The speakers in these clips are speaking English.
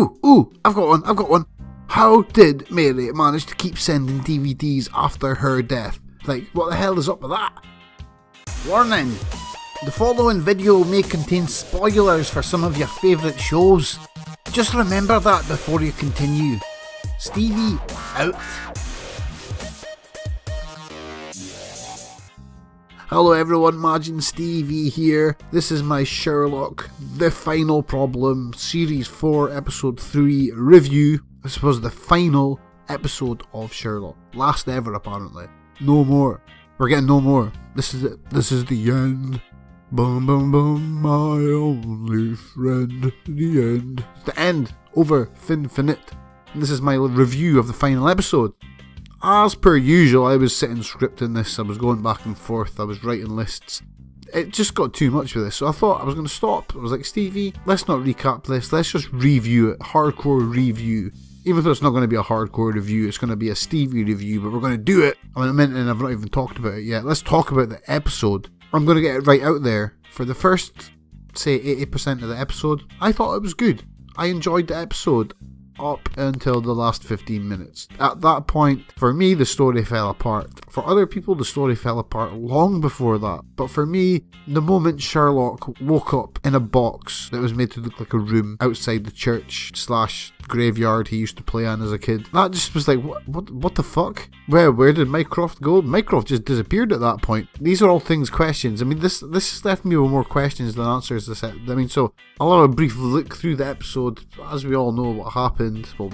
Ooh, I've got one. How did Mary manage to keep sending DVDs after her death? Like, what the hell is up with that? Warning! The following video may contain spoilers for some of your favourite shows. Just remember that before you continue. Stevie, out. Hello everyone, Majin Stevie here. This is my Sherlock, The Final Problem, Series 4, Episode 3 review. This was the final episode of Sherlock. Last ever, apparently. No more. We're getting no more. This is it. This is the end. Boom, boom, boom, my only friend. The end. It's the end. Over. Finite. This is my review of the final episode. As per usual, I was sitting scripting this. I was going back and forth. I was writing lists. It just got too much with this, so I thought I was going to stop. I was like, Stevie, let's not recap this. Let's just review it. Hardcore review. Even though it's not going to be a hardcore review, it's going to be a Stevie review, but we're going to do it. I'm in a minute and I've not even talked about it yet. Let's talk about the episode. I'm going to get it right out there. For the first, say, 80% of the episode, I thought it was good. I enjoyed the episode up until the last 15 minutes. At that point, for me, the story fell apart. For other people, the story fell apart long before that. But for me, the moment Sherlock woke up in a box that was made to look like a room outside the church / graveyard he used to play on as a kid, that just was like, what the fuck? Where did Mycroft go? Mycroft just disappeared at that point. These are all questions. I mean, this left me with more questions than answers. So I'll have a brief look through the episode. As we all know what happened, well,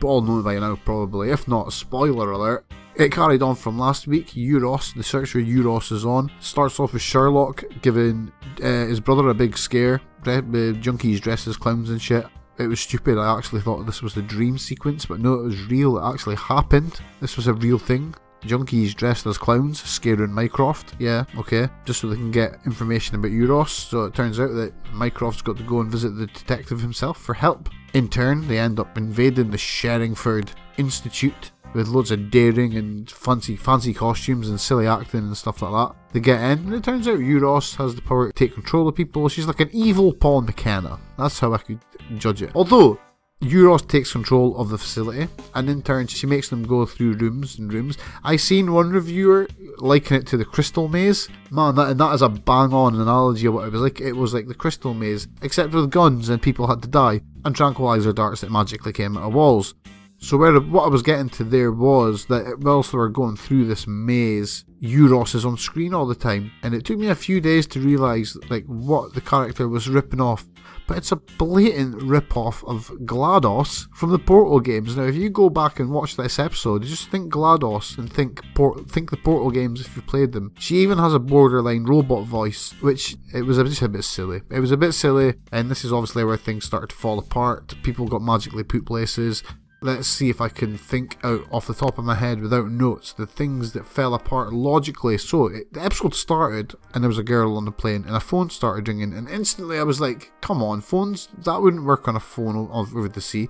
we all know it by now probably, if not, spoiler alert. It carried on from last week. Euros, the search for Euros is on. Starts off with Sherlock giving his brother a big scare. Junkies dressed as clowns and shit. It was stupid. I actually thought this was the dream sequence, but no, it was real. It actually happened. This was a real thing. Junkies dressed as clowns, scaring Mycroft. Yeah, okay. Just so they can get information about Euros. So it turns out that Mycroft's got to go and visit the detective himself for help. In turn, they end up invading the Sherringford Institute with loads of daring and fancy costumes and silly acting and stuff like that. They get in, and it turns out Euros has the power to take control of people. She's like an evil Paul McKenna. That's how I could judge it. Although, Euros takes control of the facility, and in turn she makes them go through rooms and rooms. I seen one reviewer liken it to the Crystal Maze. Man, that is a bang-on analogy of what it was like. It was like the Crystal Maze, except with guns and people had to die, and tranquilizer darts that magically came out of walls. So what I was getting to there was that whilst they were going through this maze, Euros is on screen all the time, and it took me a few days to realise like what the character was ripping off. But it's a blatant rip-off of GLaDOS from the Portal games. Now, if you go back and watch this episode, you just think GLaDOS and think the Portal games if you played them. She even has a borderline robot voice, which it was just a bit silly. It was a bit silly, and this is obviously where things started to fall apart. People got magically put places. Let's see if I can think out off the top of my head without notes the things that fell apart logically. So the episode started and there was a girl on the plane and a phone started ringing, and instantly I was like, come on, phones? That wouldn't work on a phone over the sea.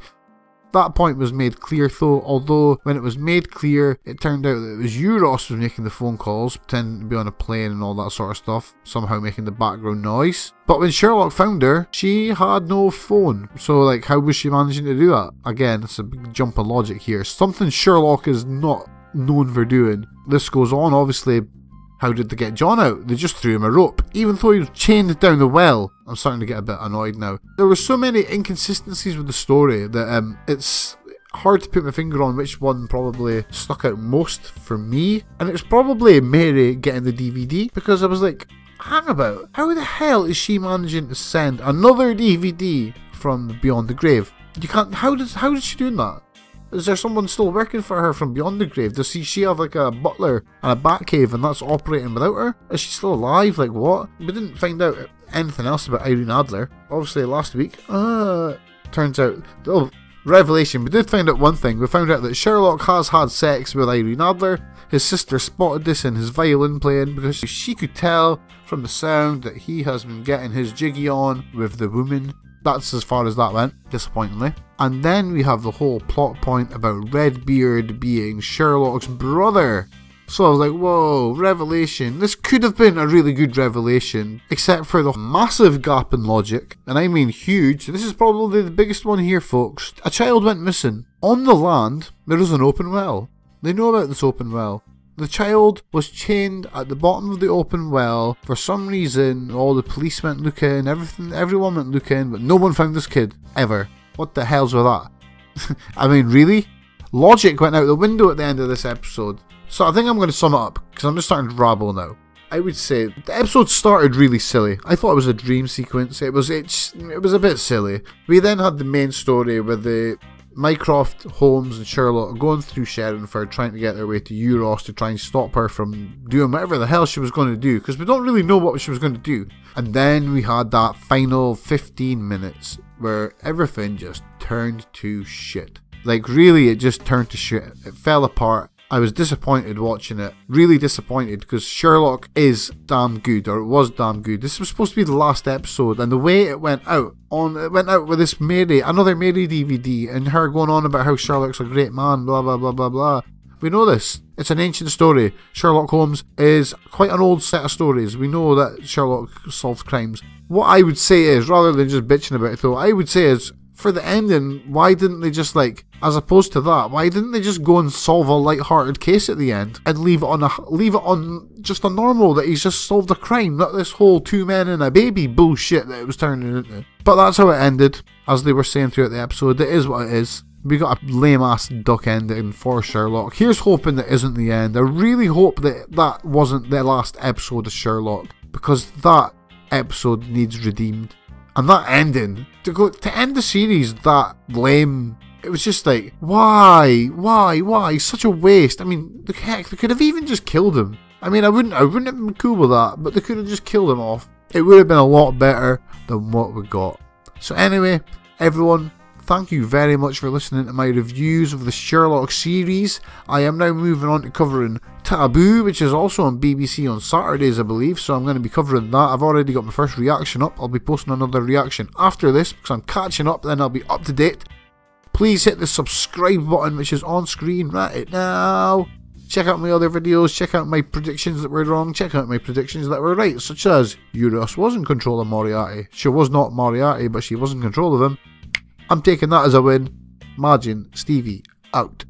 That point was made clear though, although when it was made clear, it turned out that it was Euros who was making the phone calls, pretending to be on a plane and all that sort of stuff, somehow making the background noise. But when Sherlock found her, she had no phone. So like, how was she managing to do that? Again, it's a big jump of logic here. Something Sherlock is not known for doing. This goes on, obviously. How did they get John out? They just threw him a rope, even though he was chained down the well. I'm starting to get a bit annoyed now. There were so many inconsistencies with the story that it's hard to put my finger on which one probably stuck out most for me. And it's probably Mary getting the DVD, because I was like, hang about, how the hell is she managing to send another DVD from Beyond the Grave? You can't. How did she do that? Is there someone still working for her from Beyond the Grave? Does she have like a butler and a Batcave and that's operating without her? Is she still alive? Like what? We didn't find out anything else about Irene Adler. Obviously last week, turns out, revelation, we did find out one thing. We found out that Sherlock has had sex with Irene Adler. His sister spotted this in his violin playing because she could tell from the sound that he has been getting his jiggy on with the woman. That's as far as that went, disappointingly. And then we have the whole plot point about Redbeard being Sherlock's brother. So I was like, whoa, revelation. This could have been a really good revelation, except for the massive gap in logic, and I mean huge. This is probably the biggest one here, folks. A child went missing. On the land, there is an open well. They know about this open well. The child was chained at the bottom of the open well. For some reason, all the police went looking, everyone went looking, but no one found this kid, ever. What the hell's with that? I mean, really? Logic went out the window at the end of this episode. So I think I'm going to sum it up, because I'm just starting to rabble now. I would say the episode started really silly. I thought it was a dream sequence. It was a bit silly. We then had the main story with the Mycroft, Holmes and Sherlock going through Sherinford, trying to get their way to Euros to try and stop her from doing whatever the hell she was going to do, because we don't really know what she was going to do. And then we had that final 15 minutes where everything just turned to shit. Like, really, it just turned to shit. It fell apart. I was disappointed watching it. Really disappointed, because Sherlock is damn good, or it was damn good. This was supposed to be the last episode, and the way it went out with this another Mary DVD, and her going on about how Sherlock's a great man, blah blah blah blah blah. We know this. It's an ancient story. Sherlock Holmes is quite an old set of stories. We know that Sherlock solves crimes. What I would say is, rather than just bitching about it though, I would say is, for the ending, why didn't they just, like, as opposed to that, why didn't they just go and solve a light-hearted case at the end and leave it on just a normal that he's just solved a crime, not this whole 2 men and a baby bullshit that it was turning into. But that's how it ended, as they were saying throughout the episode. It is what it is. We got a lame-ass duck ending for Sherlock. Here's hoping that isn't the end. I really hope that that wasn't the last episode of Sherlock, because that episode needs redeemed. And that ending, to end the series that lame, it was just like, why, such a waste. I mean, heck, they could have even just killed him. I mean, I wouldn't have been cool with that, but they could have just killed him off. It would have been a lot better than what we got. So anyway, everyone, thank you very much for listening to my reviews of the Sherlock series. I am now moving on to covering Taboo, which is also on BBC on Saturdays, I believe, so I'm going to be covering that. I've already got my first reaction up. I'll be posting another reaction after this, because I'm catching up, then I'll be up to date. Please hit the subscribe button, which is on screen right now. Check out my other videos, check out my predictions that were wrong, check out my predictions that were right, such as Euros was in control of Moriarty. She was not Moriarty, but she was in control of him. I'm taking that as a win. Margin Stevie out.